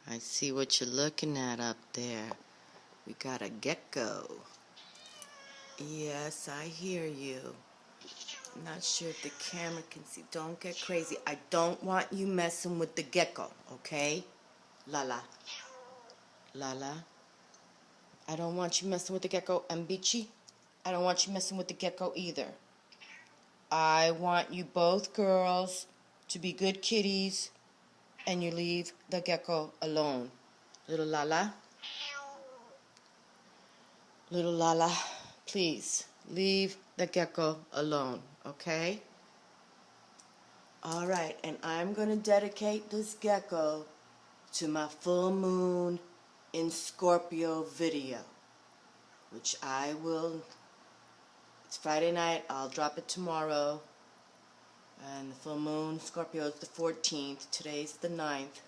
I see what you're looking at up there. We got a gecko. Yes, I hear you. I'm not sure if the camera can see. Don't get crazy. I don't want you messing with the gecko, okay? Lala. Lala. I don't want you messing with the gecko. And Bichi, I don't want you messing with the gecko either. I want you both girls to be good kitties and you leave the gecko alone. Little Lala. Little Lala, please leave the gecko alone, okay? All right, and I'm going to dedicate this gecko to my full moon in Scorpio video, which I will, it's Friday night, I'll drop it tomorrow, and the full moon Scorpio is the 14th, today's the 9th,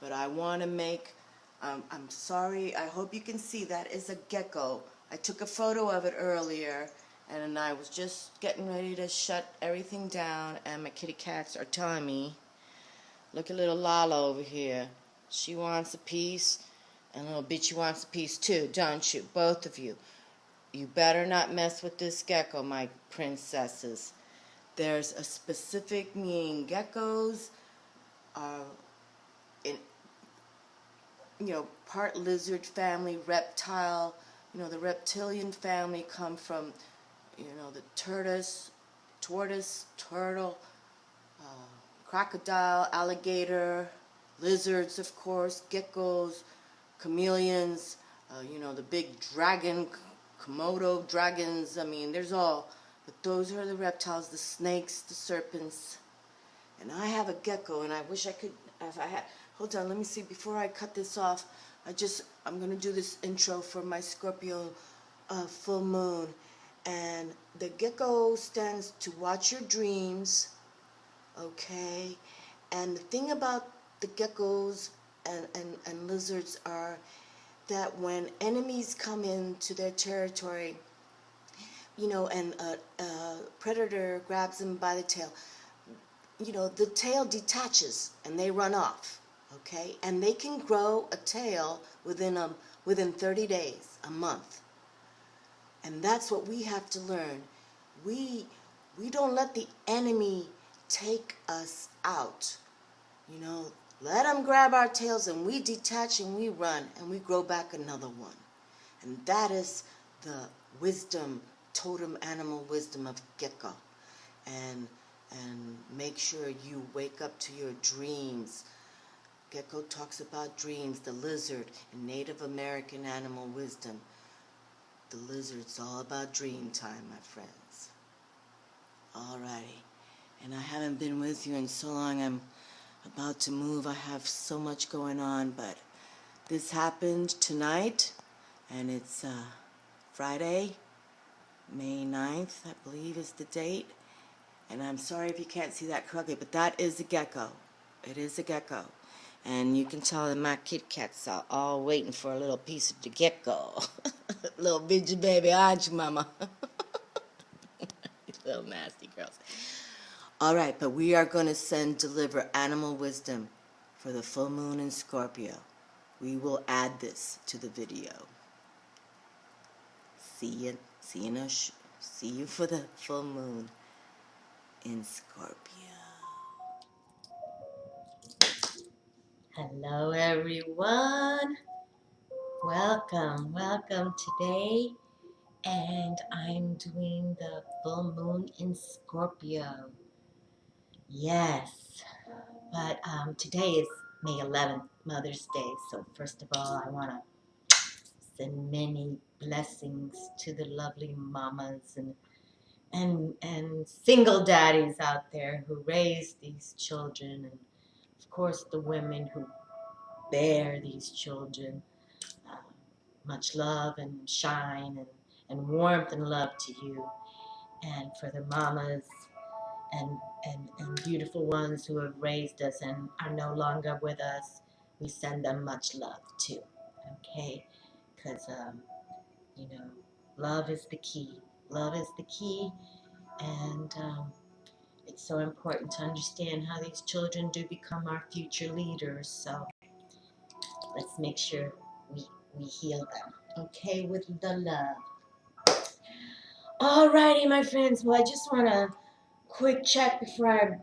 but I want to make, I'm sorry, I hope you can see that is a gecko. I took a photo of it earlier, and I was just getting ready to shut everything down, and my kitty cats are telling me, look at little Lala over here. She wants a piece, and little Bitchy wants a piece too, don't you? Both of you. You better not mess with this gecko, my princesses. There's a specific meaning. Geckos are part lizard family, reptile. The reptilian family come from, the tortoise, turtle, crocodile, alligator, lizards, of course, geckos, chameleons, the big dragon, Komodo dragons. I mean, there's all. But those are the reptiles, the snakes, the serpents. And I have a gecko, and I wish I could, if I had, hold on, let me see, before I cut this off, I'm going to do this intro for my Scorpio full moon. And the gecko stands to watch your dreams, okay? And the thing about the geckos and lizards are that when enemies come into their territory, and a predator grabs them by the tail, the tail detaches and they run off, okay? And they can grow a tail within 30 days, a month. And that's what we have to learn. We don't let the enemy take us out. Let them grab our tails and we detach and we run and we grow back another one. And that is the wisdom, totem animal wisdom of gecko. And make sure you wake up to your dreams. Gecko talks about dreams, the lizard, in Native American animal wisdom. The lizard's all about dream time, my friends. Alrighty. And I haven't been with you in so long. I'm about to move. I have so much going on, but this happened tonight, and it's Friday, May 9th, I believe is the date. And I'm sorry if you can't see that correctly, but that is a gecko. It is a gecko. And you can tell that my kitty cats are all waiting for a little piece of the gecko. Little bitchy baby, aren't you, mama? Little nasty girls. All right, but we are going to deliver animal wisdom for the full moon in Scorpio. We will add this to the video. See you for the full moon in Scorpio. Hello everyone. Welcome today. And I'm doing the full moon in Scorpio. Yes. But today is May 11th, Mother's Day. So first of all, I want to send many blessings to the lovely mamas and single daddies out there who raise these children, and of course the women who bear these children. Much love and shine and warmth and love to you. And for the mamas and beautiful ones who have raised us and are no longer with us, we send them much love too. Okay? Because, love is the key. Love is the key. And it's so important to understand how these children do become our future leaders. So let's make sure we heal them, okay, with the love. Alrighty, my friends. Well, I just want to quick check before I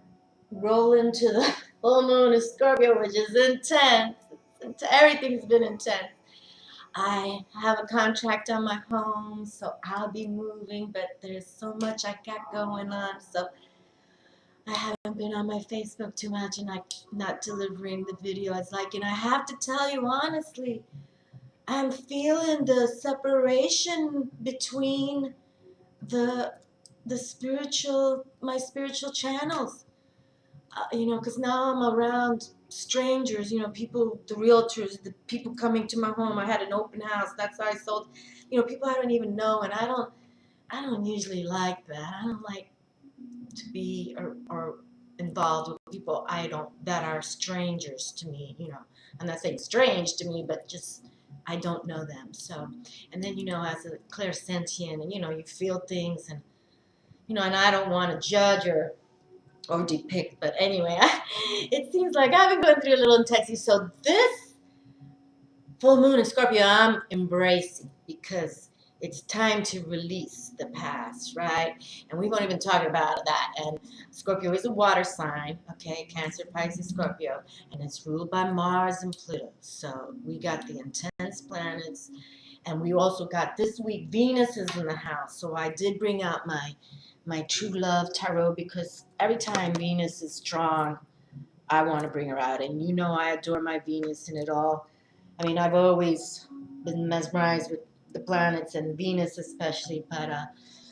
roll into the full moon of Scorpio, which is intense. Everything's been intense. I have a contract on my home, so I'll be moving, but there's so much I got going on, so I haven't been on my Facebook too much, and I'm not delivering the videos and I have to tell you honestly, I'm feeling the separation between the my spiritual channels, because now I'm around strangers, people, the realtors, the people coming to my home. I had an open house. That's how I sold, people I don't even know, and I don't usually like that. I don't like to be or involved with people that are strangers to me. I'm not saying strange to me, but just I don't know them. So, and then as a clairsentient, and you feel things, and and I don't want to judge or depict, but anyway, it seems like I've been going through a little intensity. So this full moon in Scorpio, I'm embracing, because it's time to release the past, right? And we won't even talk about that. And Scorpio is a water sign, okay? Cancer, Pisces, Scorpio, and it's ruled by Mars and Pluto. So we got the intense planets, and we also got this week Venus is in the house. So I did bring out my True Love Tarot, because every time Venus is strong, I want to bring her out. And I adore my Venus and it all. I mean, I've always been mesmerized with the planets and Venus especially, but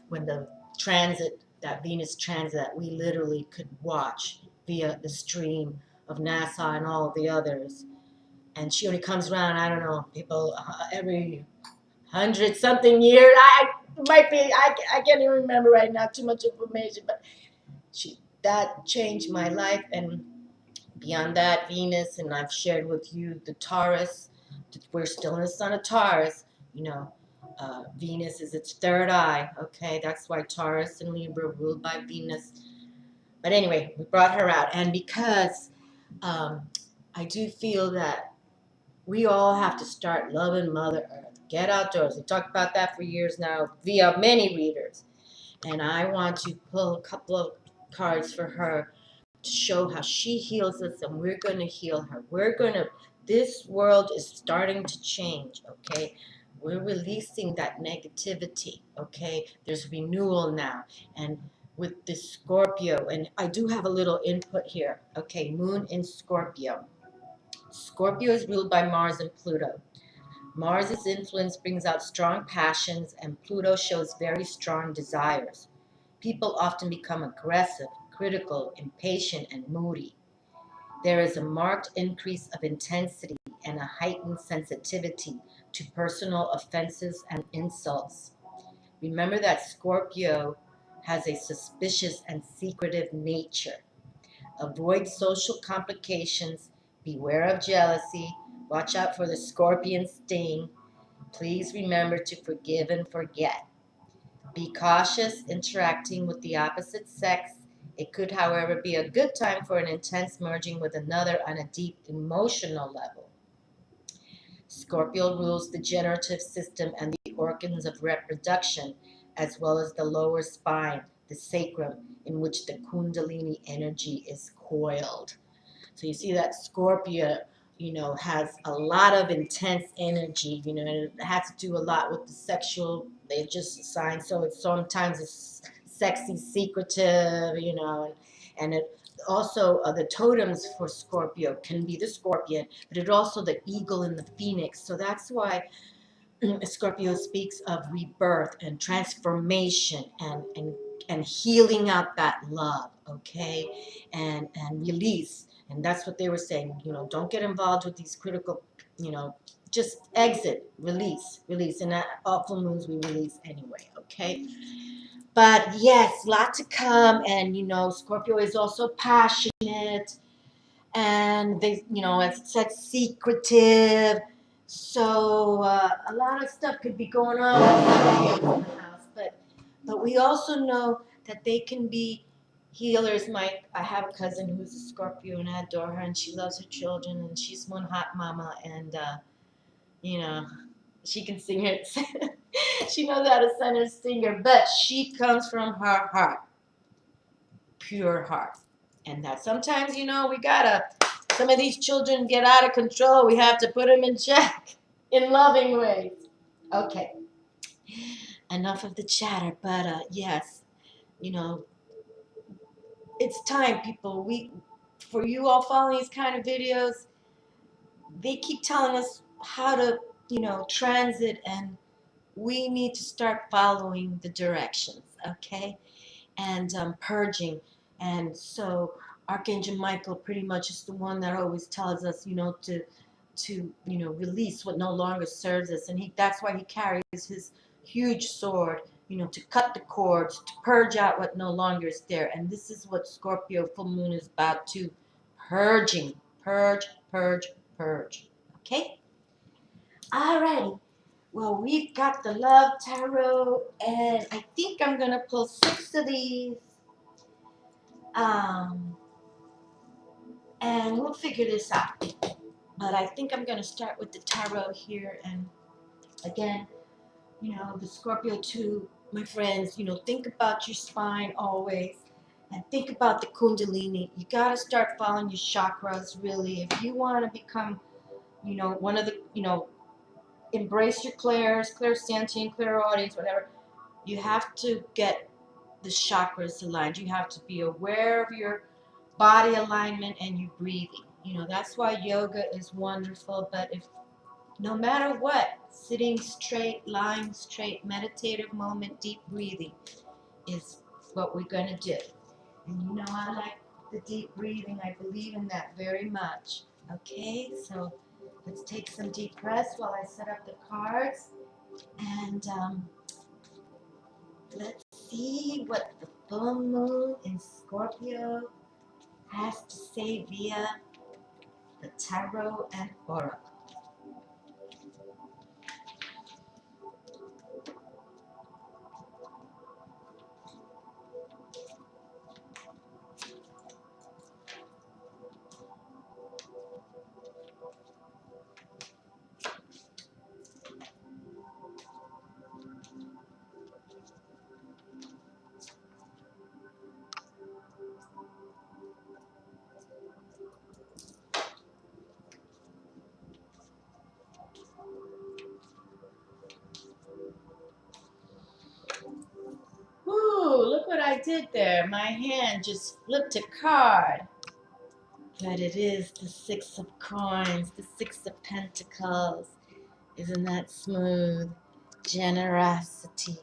when that Venus transit, we literally could watch via the stream of NASA and all of the others. And she only comes around, I don't know, people every 100-something years. I might be, I can't even remember right now, too much information, but that changed my life. And beyond that, Venus, and I've shared with you the Taurus. We're still in the sun of Taurus. Venus is its third eye. Okay, that's why Taurus and Libra ruled by Venus. But anyway, we brought her out, and because I do feel that we all have to start loving Mother Earth. Get outdoors. We talked about that for years now via many readers, and I want to pull a couple of cards for her to show how she heals us, and we're going to heal her. This world is starting to change, okay? We're releasing that negativity, okay? There's renewal now. And with this Scorpio, and I do have a little input here, okay? Moon in Scorpio. Scorpio is ruled by Mars and Pluto. Mars's influence brings out strong passions, and Pluto shows very strong desires. People often become aggressive, critical, impatient, and moody. There is a marked increase of intensity and a heightened sensitivity to personal offenses and insults. Remember that Scorpio has a suspicious and secretive nature. Avoid social complications. Beware of jealousy. Watch out for the scorpion sting. Please remember to forgive and forget. Be cautious interacting with the opposite sex. It could, however, be a good time for an intense merging with another on a deep emotional level. Scorpio rules the generative system and the organs of reproduction, as well as the lower spine, the sacrum, in which the Kundalini energy is coiled. So you see that Scorpio, has a lot of intense energy, and it has to do a lot with the sexual, they just sign. So it's sometimes it's sexy, secretive, and it also, the totems for Scorpio can be the scorpion, but it also the eagle and the phoenix. So that's why Scorpio speaks of rebirth and transformation and healing out that love, okay, and release. And that's what they were saying. Don't get involved with these critical, just exit, release. And at all full moons we release anyway, okay. But yes, lot to come, and Scorpio is also passionate, and they, as it said, secretive. So a lot of stuff could be going on in the house, but we also know that they can be healers. I have a cousin who's a Scorpio, and I adore her, and she loves her children, and she's one hot mama, and you know, she can sing it. She knows how to send her singer, but she comes from her heart, pure heart. And that sometimes, we gotta, some of these children get out of control. We have to put them in check in loving ways. Okay, enough of the chatter, but yes, you know, it's time, people. For you all following these kind of videos, they keep telling us how to, transit, and we need to start following the directions, okay? And purging. And so Archangel Michael pretty much is the one that always tells us, to release what no longer serves us. And that's why he carries his huge sword, to cut the cords, to purge out what no longer is there. And this is what Scorpio full moon is about too. Purging. Purge, purge, purge. Okay? Alrighty. Well, we've got the Love Tarot, and I think I'm going to pull 6 of these. And we'll figure this out. But I think I'm going to start with the tarot here. And again, the Scorpio too, my friends, think about your spine always. And think about the Kundalini. You got to start following your chakras, really. If you want to become, one of the, embrace your clairsentient, clairaudience, whatever, you have to get the chakras aligned. You have to be aware of your body alignment and your breathing. That's why yoga is wonderful. But if no matter what, sitting straight, lying straight, meditative moment, deep breathing is what we're going to do. And I like the deep breathing. I believe in that very much. Okay, so let's take some deep breaths while I set up the cards. And let's see what the full moon in Scorpio has to say via the tarot and oracle. Ooh, look what I did there. My hand just flipped a card. But it is the 6 of coins, the 6 of pentacles. Isn't that smooth? Generosity.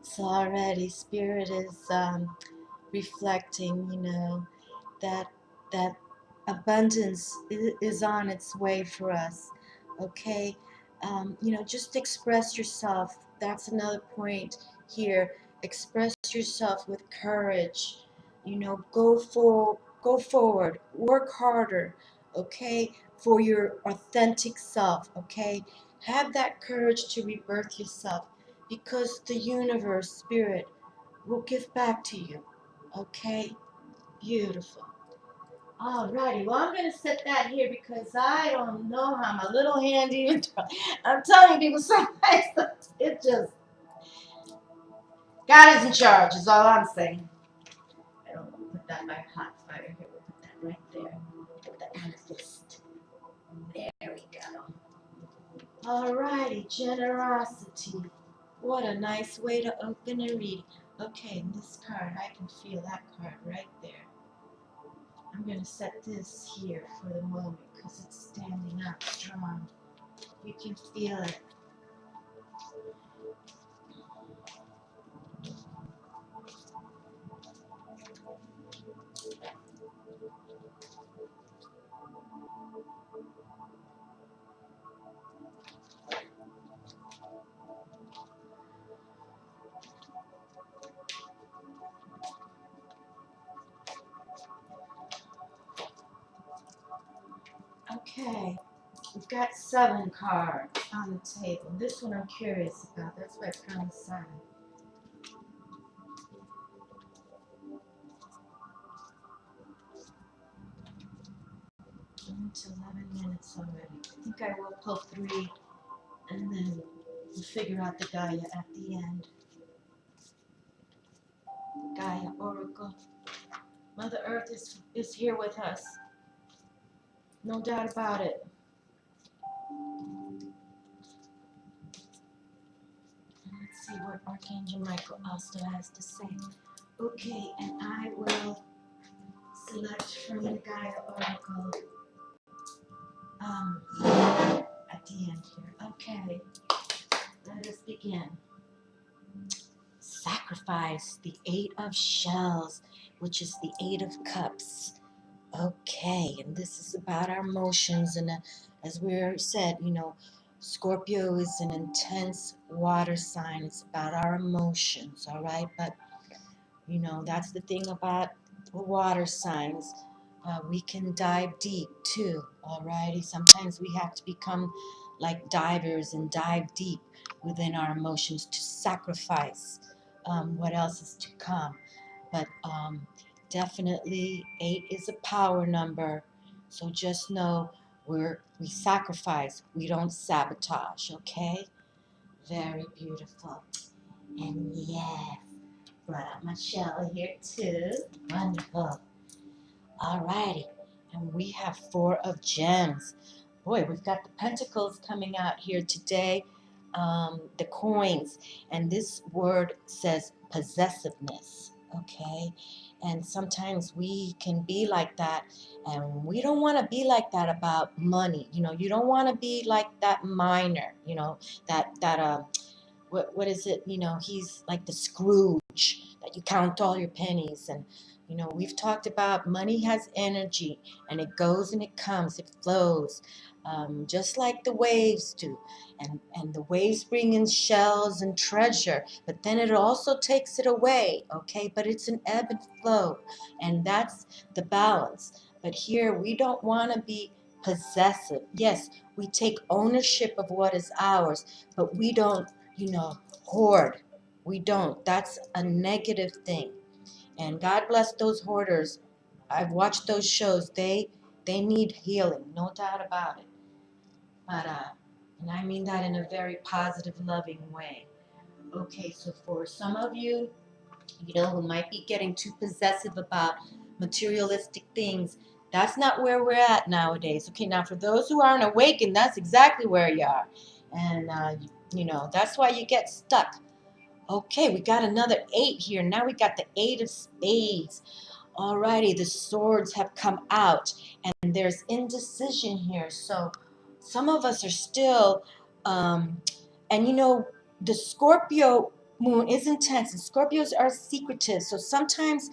So already Spirit is reflecting, that that abundance is on its way for us. Okay, just express yourself. That's another point here. Express yourself with courage. Go forward. Work harder. Okay, for your authentic self. Okay, have that courage to rebirth yourself, because the universe, spirit, will give back to you. Okay, beautiful. Alrighty, well, I'm going to set that here because I don't know how my little hand even. I'm telling you, people, sometimes it just. God is in charge, is all I'm saying. I don't want to put that by hot fire here. We'll put that right there. Put that amethyst. There we go. Alrighty, generosity. What a nice way to open a reading. Okay, this card, I can feel that card right there. I'm going to set this here for the moment because it's standing up strong. You can feel it. Okay, we've got 7 cards on the table. This one I'm curious about. That's why I put on the 7. It's 11 minutes already. I think I will pull 3 and then we'll figure out the Gaia at the end. Gaia Oracle. Mother Earth is here with us. No doubt about it. Let's see what Archangel Michael also has to say. Okay, and I will select from the Gaia Oracle at the end here. Okay, let us begin. Sacrifice, the 8 of shells, which is the 8 of cups. Okay, and this is about our emotions, and as we said, Scorpio is an intense water sign. It's about our emotions, all right? But that's the thing about the water signs. We can dive deep too, all righty? Sometimes we have to become like divers and dive deep within our emotions to sacrifice what else is to come. But definitely 8 is a power number. So just know we sacrifice, we don't sabotage, okay? Very beautiful. And yes, brought out my shell here too. Wonderful. Alrighty. And we have 4 of gems. Boy, we've got the pentacles coming out here today. The coins. And this word says possessiveness. Okay? And sometimes we can be like that. And we don't want to be like that about money. You don't want to be like that miner. What is it? He's like the Scrooge that you count all your pennies. And we've talked about money has energy, and it goes and it comes, it flows, just like the waves do. And the waves bring in shells and treasure, but then it also takes it away. Okay, but it's an ebb and flow, and that's the balance. But here we don't want to be possessive. Yes, we take ownership of what is ours, but we don't hoard. We don't. That's a negative thing. And God bless those hoarders. I've watched those shows. They need healing, no doubt about it. But and I mean that in a very positive, loving way. Okay, so for some of you, who might be getting too possessive about materialistic things, that's not where we're at nowadays. Okay, now for those who aren't awakened, that's exactly where you are. And that's why you get stuck. Okay, we got another 8 here. Now we got the 8 of spades. Alrighty, the swords have come out, and there's indecision here. So some of us are still, and the Scorpio moon is intense, and Scorpios are secretive. So sometimes,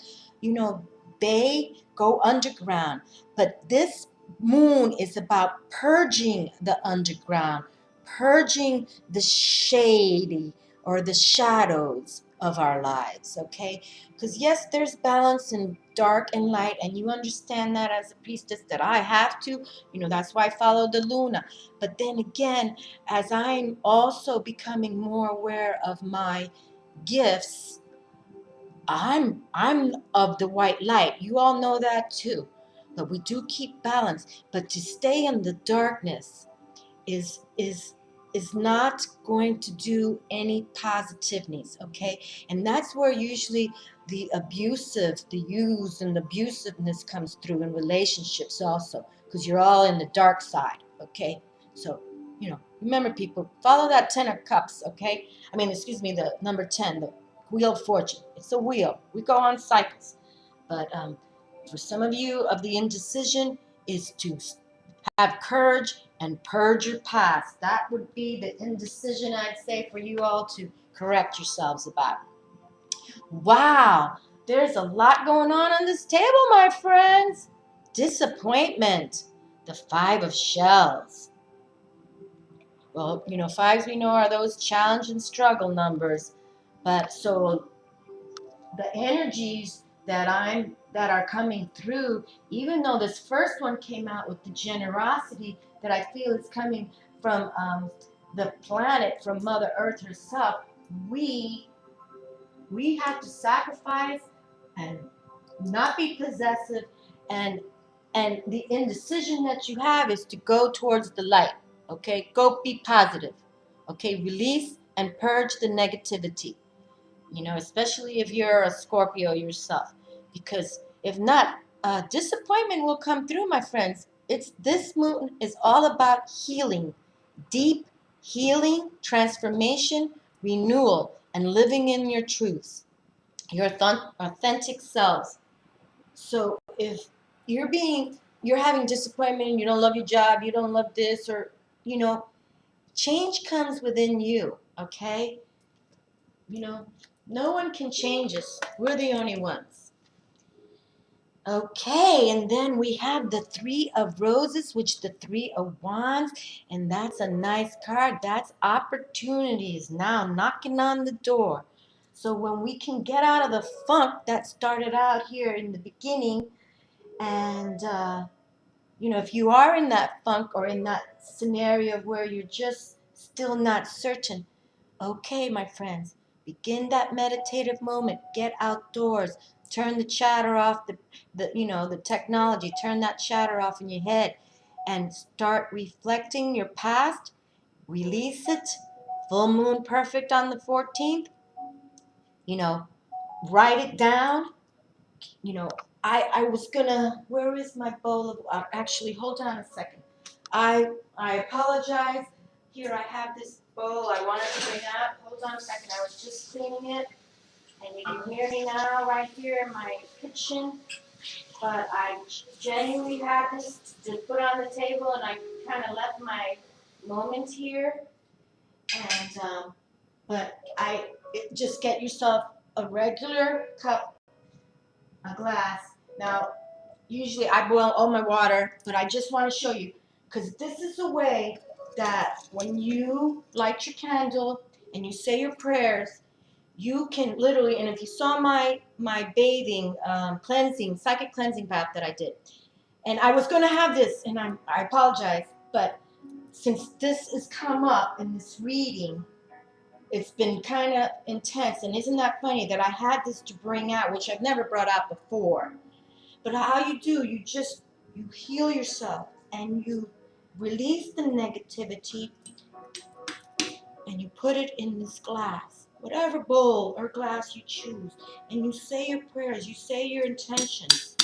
they go underground, but this moon is about purging the underground, purging the shady or the shadows of our lives, okay? Because yes, there's balance in dark and light, and you understand that as a priestess that I have to, that's why I follow the Luna. But then again, as I'm also becoming more aware of my gifts, I'm of the white light. You all know that too. But we do keep balance. But to stay in the darkness is not going to do any positiveness, okay? And that's where usually the use and abusiveness comes through in relationships also, because you're all in the dark side, okay? So, remember people, follow that 10 of cups, okay? Excuse me, the number 10, the wheel of fortune. It's a wheel. We go on cycles. But for some of you of the indecision is to have courage and purge your past. That would be the indecision, I'd say, for you all to correct yourselves about. Wow, there's a lot going on this table, my friends. Disappointment, the 5 of shells. Well, 5s we know are those challenge and struggle numbers. But so the energies that are coming through, even though this first one came out with the generosity that I feel is coming from the planet, from Mother Earth herself, we have to sacrifice and not be possessive and And the indecision that you have is to go towards the light. Okay, go be positive. Okay, release and purge the negativity. Especially if you're a Scorpio yourself, because if not, disappointment will come through, my friends. This moon is all about healing, deep healing, transformation, renewal, and living in your truths, your authentic selves. So if you're having disappointment, you don't love your job, you don't love this, or change comes within you. Okay, no one can change us. We're the only ones. Okay, and then we have the Three of Roses, which the Three of Wands, and that's a nice card. That's opportunities now knocking on the door. So when we can get out of the funk that started out here in the beginning, and if you are in that funk or in that scenario where you're just still not certain, okay, my friends, begin that meditative moment. Get outdoors. Turn the chatter off, the technology. Turn that chatter off in your head and start reflecting your past. Release it. Full moon perfect on the 14th. Write it down. I was gonna, where is my bowl of, actually, hold on a second. I apologize. Here, I have this bowl I wanted to bring out. Hold on a second. I was just cleaning it, and you can hear me now right here in my kitchen. But I genuinely had this to put on the table, and I kind of left my moment here. And but just get yourself a regular cup, a glass. Now, usually I boil all my water, but I just want to show you, because this is a way that when you light your candle and you say your prayers, you can literally, and if you saw my bathing, cleansing, psychic cleansing bath that I did, and I was going to have this, and I apologize, but since this has come up in this reading, it's been kind of intense, and isn't that funny that I had this to bring out, which I've never brought out before. But how you do, you heal yourself and you release the negativity and you put it in this glass, whatever bowl or glass you choose, and you say your prayers, you say your intentions,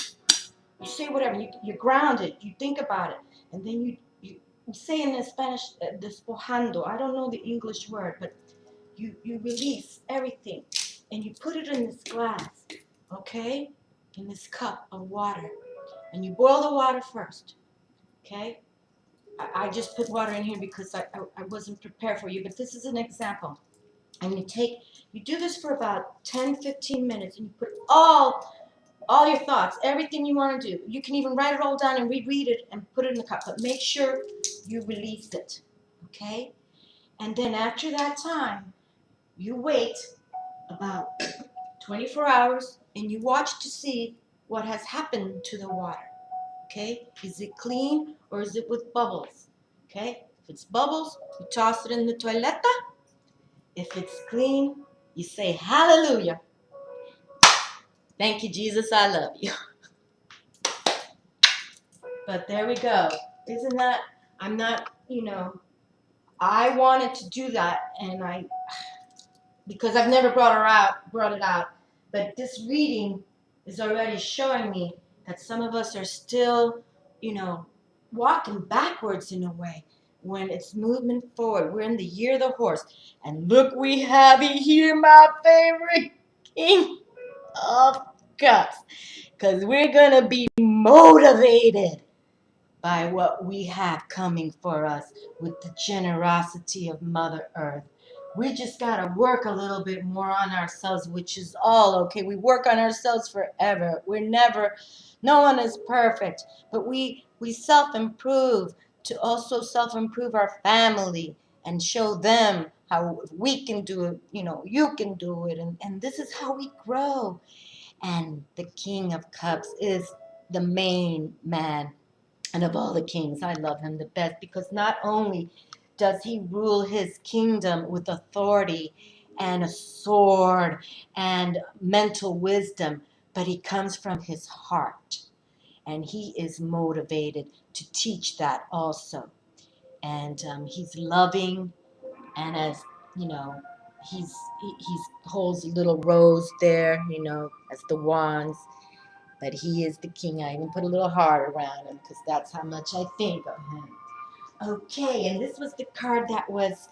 you say whatever, you ground it, you think about it, and then you say in the Spanish, despojando, I don't know the English word, but you release everything and you put it in this glass, okay, in this cup of water. And you boil the water first, okay? I just put water in here because I wasn't prepared for you, but this is an example. And you do this for about 10, 15 minutes, and you put all your thoughts, everything you want to do. You can even write it all down and reread it and put it in the cup, but make sure you release it, okay? And then after that time, you wait about 24 hours, and you watch to see what has happened to the water. Okay, is it clean or is it with bubbles? Okay, if it's bubbles, you toss it in the toileta. If it's clean, you say hallelujah. Thank you, Jesus, I love you. But there we go. Isn't that, I'm not, I wanted to do that, and because I've never brought it out, but this reading is already showing me that some of us are still, walking backwards in a way when it's movement forward. We're in the year of the horse. And look, we have it here, my favorite king of cups. Because we're going to be motivated by what we have coming for us with the generosity of Mother Earth. We just got to work a little bit more on ourselves, which is all okay. We work on ourselves forever. No one is perfect, but we self-improve to also self-improve our family and show them how we can do it. You can do it. And this is how we grow. And the King of Cups is the main man. And of all the kings, I love him the best because not only does he rule his kingdom with authority and a sword and mental wisdom, but he comes from his heart. and he is motivated to teach that also. And he's loving, and as you know, he's holds a little rose there, you know, as the wands. But he is the king. I even put a little heart around him because that's how much I think of him. Okay, and this was the card that was,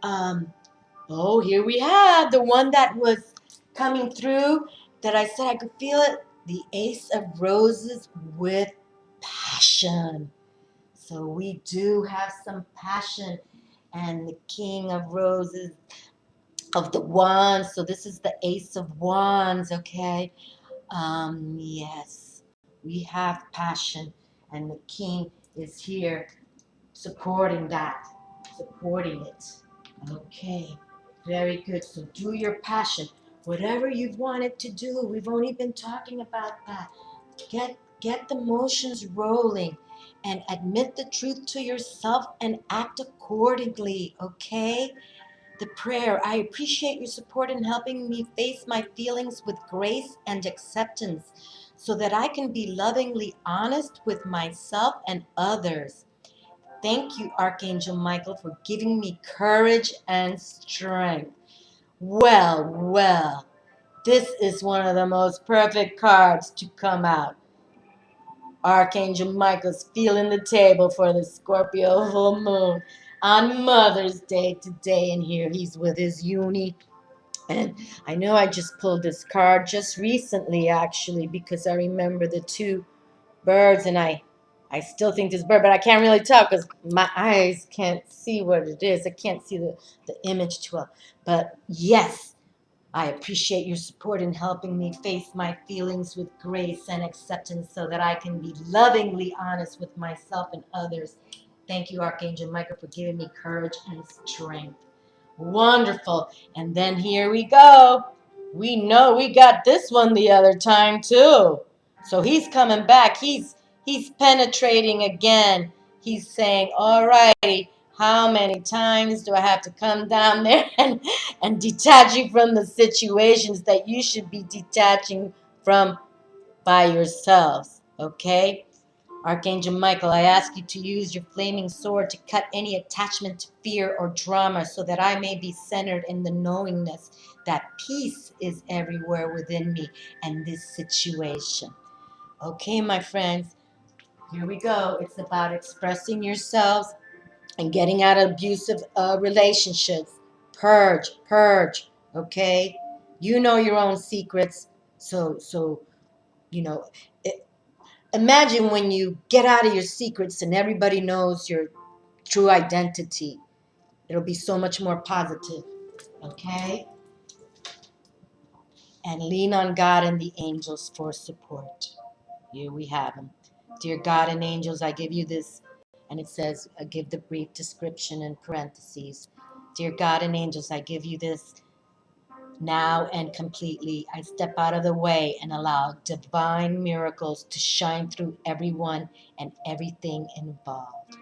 oh, here we have the one that was coming through that I said I could feel it. The Ace of Roses with passion. So we do have some passion. And the King of Roses of the Wands. So this is the Ace of Wands, okay? Yes, we have passion. And the King is here supporting that, supporting it. Okay, very good. So do your passion. Whatever you've wanted to do, we've only been talking about that. Get the motions rolling and admit the truth to yourself and act accordingly, okay? The prayer, I appreciate your support in helping me face my feelings with grace and acceptance so that I can be lovingly honest with myself and others. Thank you, Archangel Michael, for giving me courage and strength. Well, well, this is one of the most perfect cards to come out. Archangel Michael's feeling the table for the Scorpio full moon on Mother's Day today, and here he's with his uni. And I know I just pulled this card just recently, actually, because I remember the two birds, and I still think this bird, but I can't really tell because my eyes can't see what it is. I can't see the image too well. But yes, I appreciate your support in helping me face my feelings with grace and acceptance so that I can be lovingly honest with myself and others. Thank you, Archangel Michael, for giving me courage and strength. Wonderful. And then here we go. We know we got this one the other time too. So he's coming back. He's penetrating again. He's saying, all righty, how many times do I have to come down there and detach you from the situations that you should be detaching from by yourselves? Okay? Archangel Michael, I ask you to use your flaming sword to cut any attachment to fear or drama so that I may be centered in the knowingness that peace is everywhere within me and this situation. Okay, my friends, here we go. It's about expressing yourselves and getting out of abusive relationships. Purge, purge, okay? You know your own secrets, so you know, imagine when you get out of your secrets and everybody knows your true identity. It'll be so much more positive, okay? And lean on God and the angels for support. Here we have them. Dear God and angels, I give you this, and it says, I give the brief description in parentheses. Dear God and angels, I give you this now and completely. I step out of the way and allow divine miracles to shine through everyone and everything involved.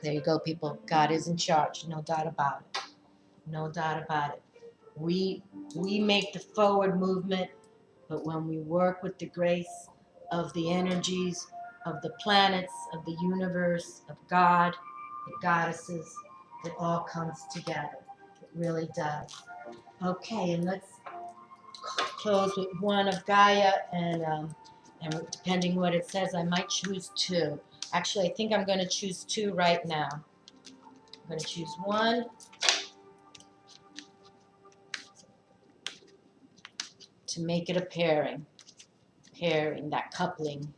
There you go, people. God is in charge. No doubt about it. No doubt about it. We make the forward movement, but when we work with the grace of the energies of the planets, of the universe, of God, the goddesses, it all comes together. It really does. Okay, and let's close with one of Gaia, and depending what it says, I might choose two. Actually, I think I'm going to choose two right now. I'm going to choose one to make it a pairing, that coupling.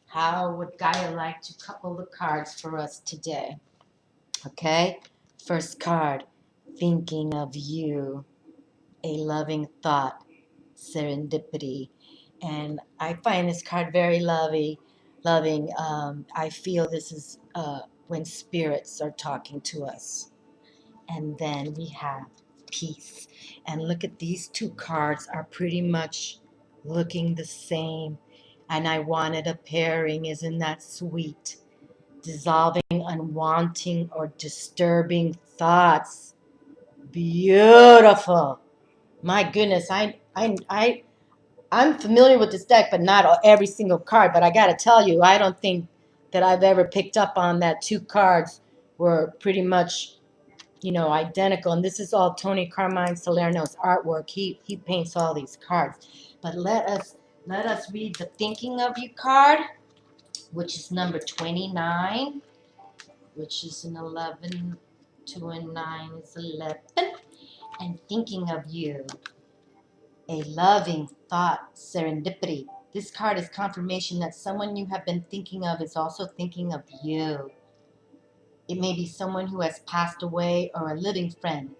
How would Gaia like to couple the cards for us today? Okay, first card, thinking of you, a loving thought, serendipity. And I find this card very loving. I feel this is when spirits are talking to us. And then we have peace. And look at these two cards are pretty much looking the same. And I wanted a pairing. Isn't that sweet? Dissolving unwanting or disturbing thoughts. Beautiful. My goodness, I'm familiar with this deck, but not every single card. But I got to tell you, I don't think that I've ever picked up on that 2 cards were pretty much, identical. And this is all Tony Carmine Salerno's artwork. He paints all these cards. But let us read the Thinking of You card, which is number 29, which is an 11. 2 and 9 is 11. And Thinking of You, a loving thought, serendipity. This card is confirmation that someone you have been thinking of is also thinking of you. It may be someone who has passed away or a living friend,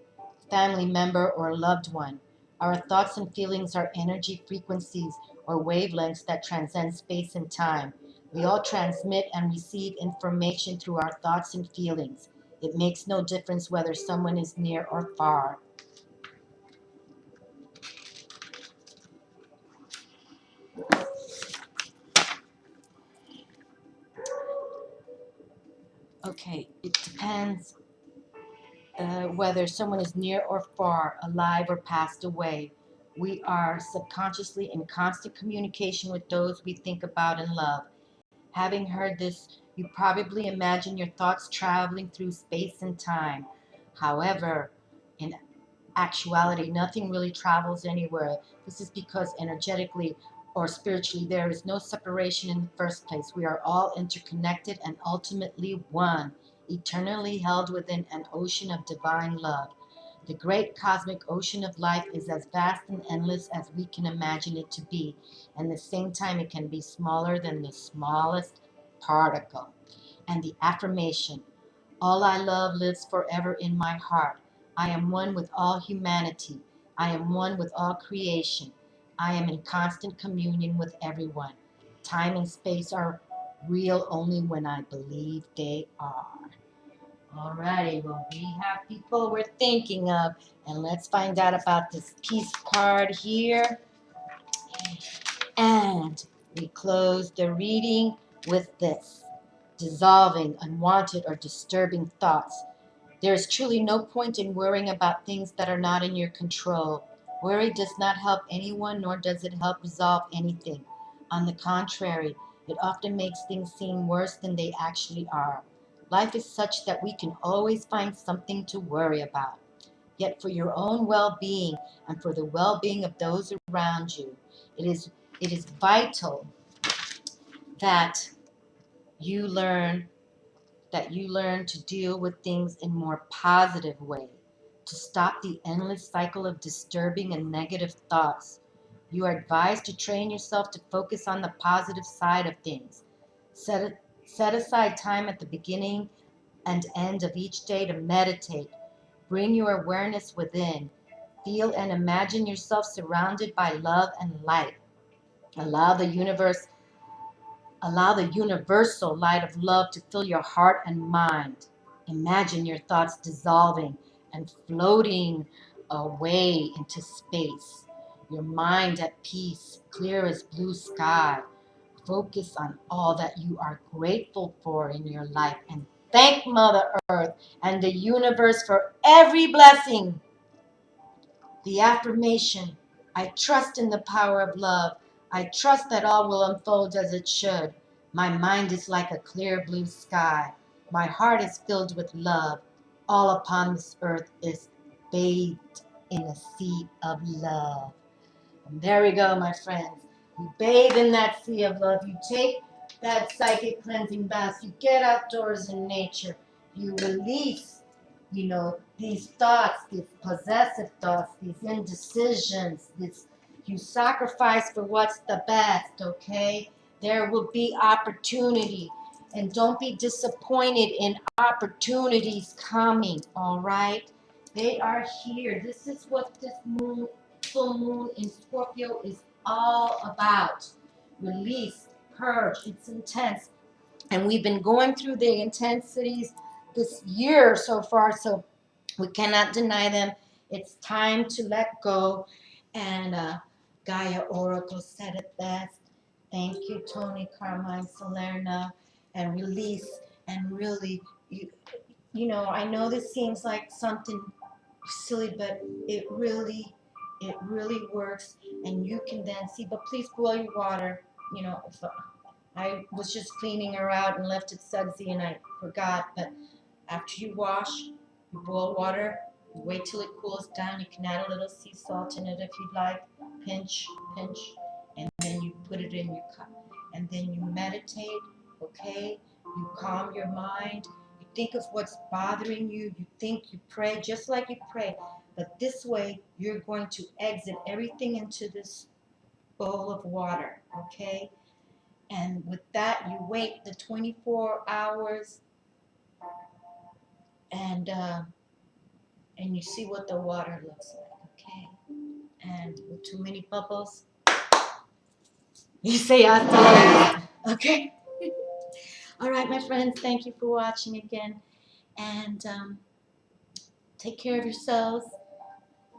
family member, or loved one. Our thoughts and feelings are energy frequencies or wavelengths that transcend space and time. We all transmit and receive information through our thoughts and feelings. It makes no difference whether someone is near or far. Okay, it depends whether someone is near or far, alive or passed away. We are subconsciously in constant communication with those we think about and love. Having heard this, you probably imagine your thoughts traveling through space and time. However, in actuality, nothing really travels anywhere. This is because energetically or spiritually, there is no separation in the first place. We are all interconnected and ultimately one, eternally held within an ocean of divine love. The great cosmic ocean of life is as vast and endless as we can imagine it to be, and at the same time, it can be smaller than the smallest particle. And the affirmation, all I love lives forever in my heart. I am one with all humanity. I am one with all creation. I am in constant communion with everyone. Time and space are real only when I believe they are. Alrighty, well, we have people we're thinking of, and let's find out about this peace card here. And we close the reading with this: dissolving unwanted or disturbing thoughts. There is truly no point in worrying about things that are not in your control. Worry does not help anyone, nor does it help resolve anything. On the contrary, it often makes things seem worse than they actually are. Life is such that we can always find something to worry about. Yet for your own well-being and for the well-being of those around you, it is vital that you learn to deal with things in a more positive way, to stop the endless cycle of disturbing and negative thoughts. You are advised to train yourself to focus on the positive side of things. Set aside time at the beginning and end of each day to meditate. Bring your awareness within. Feel and imagine yourself surrounded by love and light. Allow the universe Allow the universal light of love to fill your heart and mind. Imagine your thoughts dissolving and floating away into space. Your mind at peace, clear as blue sky. Focus on all that you are grateful for in your life and thank Mother Earth and the universe for every blessing. The affirmation, I trust in the power of love. I trust that all will unfold as it should. My mind is like a clear blue sky. My heart is filled with love. All upon this earth is bathed in a sea of love. And there we go, my friends. You bathe in that sea of love. You take that psychic cleansing bath. You get outdoors in nature. You release, these thoughts, these possessive thoughts, these indecisions, you sacrifice for what's the best, okay? There will be opportunity. And don't be disappointed in opportunities coming, all right? They are here. This is what this full moon in Scorpio is all about. Release, purge, it's intense. And we've been going through the intensities this year so far, so we cannot deny them. It's time to let go. And Gaia Oracle said it best. Thank you, Tony Carmine Salerno. And release. And really, I know this seems like something silly, but it really It really works, and you can then see, but please boil your water. You know, if I was just cleaning her out and left it sudsy and I forgot, but after you wash, you boil water, you wait till it cools down, you can add a little sea salt in it if you'd like, pinch, and then you put it in your cup. And then you meditate, okay? You calm your mind, you think of what's bothering you, you think, you pray, just like you pray. But this way, you're going to exit everything into this bowl of water, okay? And with that, you wait the 24 hours and you see what the water looks like, okay? And with too many bubbles, you say hasta la vista, okay? All right, my friends, thank you for watching again. And take care of yourselves.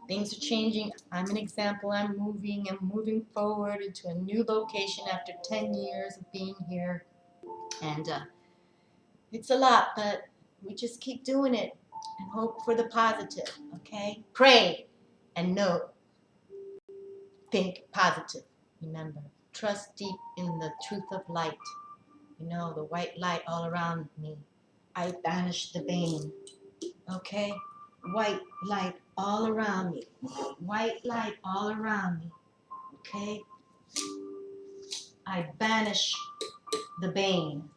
Things are changing. I'm an example. I'm moving forward into a new location after 10 years of being here. And it's a lot, but we just keep doing it and hope for the positive, okay? Pray and know. Think positive. Remember, trust deep in the truth of light. You know, the white light all around me. I banish the bane, okay? White light all around me. White light all around me, okay? I banish the bane.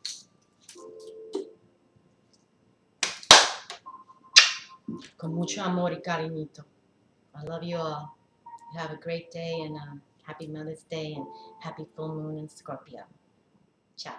Con mucho amor y cariñito. I love you all. Have a great day and happy Mother's Day and happy full moon in Scorpio. Ciao.